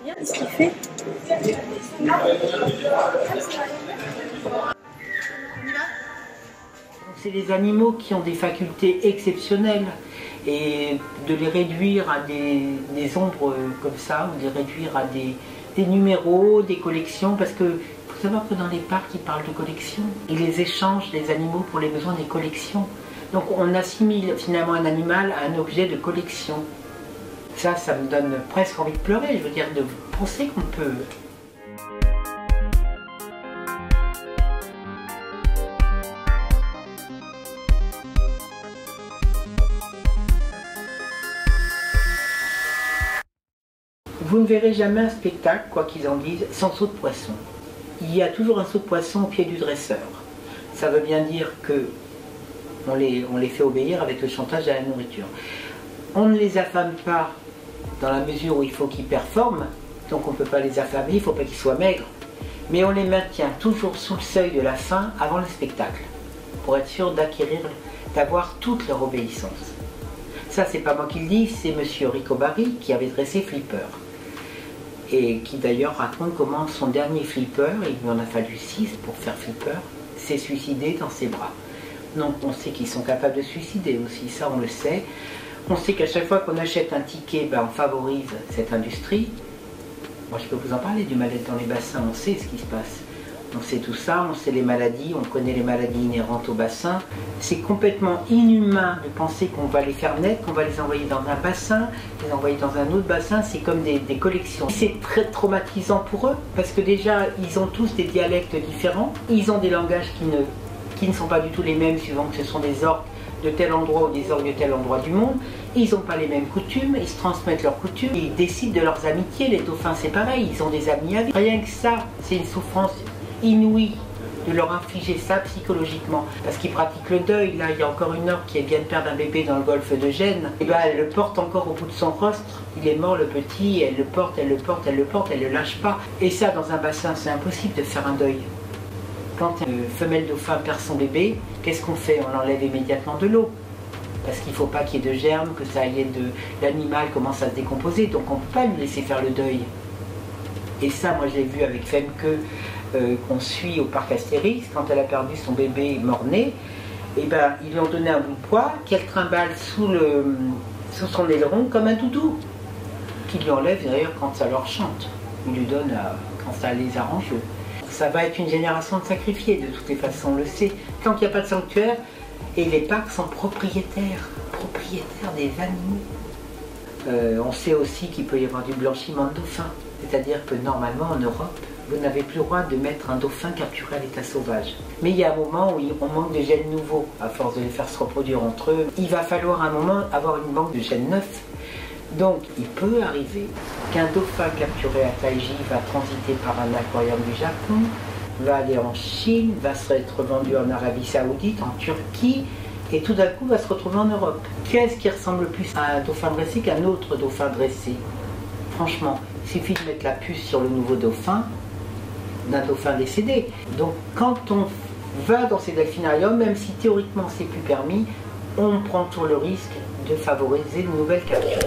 Qu'est-ce qu'il fait? C'est des animaux qui ont des facultés exceptionnelles et de les réduire à des ombres comme ça, ou de les réduire à des numéros, des collections, parce que faut savoir que dans les parcs ils parlent de collections, ils les échangent les animaux pour les besoins des collections. Donc on assimile finalement un animal à un objet de collection. Ça me donne presque envie de pleurer, je veux dire, de penser qu'on peut. Vous ne verrez jamais un spectacle, quoi qu'ils en disent, sans saut de poisson. Il y a toujours un saut de poisson au pied du dresseur. Ça veut bien dire que on les fait obéir avec le chantage à la nourriture. On ne les affame pas dans la mesure où il faut qu'ils performent, donc on ne peut pas les affamer, il ne faut pas qu'ils soient maigres. Mais on les maintient toujours sous le seuil de la faim avant le spectacle, pour être sûr d'avoir toute leur obéissance. Ça, c'est pas moi qui le dis, c'est monsieur Rico Barry qui avait dressé Flipper. Et qui d'ailleurs raconte comment son dernier Flipper, il lui en a fallu 6 pour faire Flipper, s'est suicidé dans ses bras. Donc on sait qu'ils sont capables de suicider aussi, ça on le sait. On sait qu'à chaque fois qu'on achète un ticket, on favorise cette industrie. Moi je peux vous en parler du mal-être dans les bassins, on sait ce qui se passe. On sait tout ça, on sait les maladies, on connaît les maladies inhérentes au bassin. C'est complètement inhumain de penser qu'on va les faire naître, qu'on va les envoyer dans un bassin, les envoyer dans un autre bassin, c'est comme des collections. C'est très traumatisant pour eux, parce que déjà, ils ont tous des dialectes différents, ils ont des langages qui ne sont pas du tout les mêmes, suivant que ce sont des orques de tel endroit ou des orques de tel endroit du monde. Ils n'ont pas les mêmes coutumes, ils se transmettent leurs coutumes, ils décident de leurs amitiés. Les dauphins c'est pareil, ils ont des amis à vie. Rien que ça, c'est une souffrance inouïe de leur infliger ça psychologiquement, parce qu'ils pratiquent le deuil. Là, il y a encore une orque qui vient de perdre un bébé dans le golfe de Gênes, et elle le porte encore au bout de son rostre. Il est mort le petit, elle le porte, elle le porte, elle le porte, elle le lâche pas. Et ça, dans un bassin, c'est impossible de faire un deuil. Quand une femelle dauphin perd son bébé, qu'est-ce qu'on fait? On l'enlève immédiatement de l'eau, parce qu'il ne faut pas qu'il y ait de germes, que ça aille l'animal commence à se décomposer, donc on ne peut pas lui laisser faire le deuil. Et ça, moi, je l'ai vu avec Femke, qu'on suit au parc Astérix, quand elle a perdu son bébé mort-né, et ils lui ont donné un bout de bois qu'elle trimballe sous son aileron comme un doudou, qu'il lui enlève d'ailleurs quand ça leur chante. Il lui donne quand ça les arrange. Ça va être une génération de sacrifiés, de toutes les façons, on le sait. Tant qu'il n'y a pas de sanctuaire, et les parcs sont propriétaires des animaux. On sait aussi qu'il peut y avoir du blanchiment de dauphins, c'est-à-dire que normalement en Europe, vous n'avez plus le droit de mettre un dauphin capturé à l'état sauvage. Mais il y a un moment où on manque de gènes nouveaux, à force de les faire se reproduire entre eux. Il va falloir à un moment avoir une banque de gènes neufs. Donc il peut arriver qu'un dauphin capturé à Taiji va transiter par un aquarium du Japon, va aller en Chine, va être vendu en Arabie Saoudite, en Turquie, et tout d'un coup va se retrouver en Europe. Qu'est-ce qui ressemble plus à un dauphin dressé qu'un autre dauphin dressé? Franchement, il suffit de mettre la puce sur le nouveau dauphin, d'un dauphin décédé. Donc quand on va dans ces delphinariums, même si théoriquement c'est plus permis, on prend toujours le risque de favoriser une nouvelle capture.